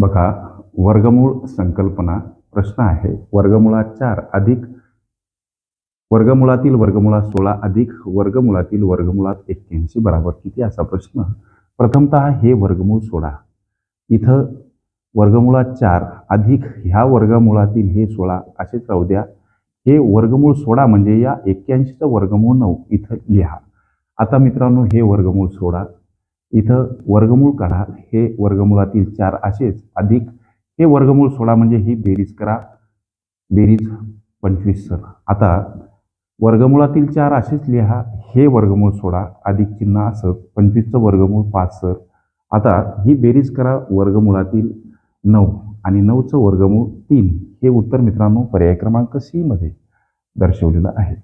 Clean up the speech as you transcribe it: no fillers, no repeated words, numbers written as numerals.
बघा, वर्गमूळ संकल्पना प्रश्न आहे. वर्गमुळात 4 अधिक वर्गमुळातील वर्गमुळात 16 अधिक वर्गमुळातील वर्गमुळात 81 बरोबर किती असा प्रश्न. प्रथमतः हे वर्गमूळ सोडा. इथं वर्गमुळात 4 अधिक ह्या वर्गमुळातील हे 16 असेच राहू द्या. हे वर्गमूळ सोडा म्हणजे या 81चं वर्गमूळ 9 इथं लिहा. आता मित्रांनो, हे वर्गमूळ सोडा, इथं वर्गमूळ काढा. हे वर्गमुळातील 4 असेच अधिक हे वर्गमूळ सोडा म्हणजे ही बेरीज करा. बेरीज 25 सर. आता वर्गमुळातील 4 असेच लिहा. हे वर्गमूळ सोडा अधिक चिन्ह असं 25चं वर्गमूळ 5 सर. आता ही बेरीज करा वर्गमुळातील 9 आणि 9चं वर्गमूळ 3. हे उत्तर मित्रांनो पर्याय क्रमांक सी मध्ये दर्शवलेलं आहे.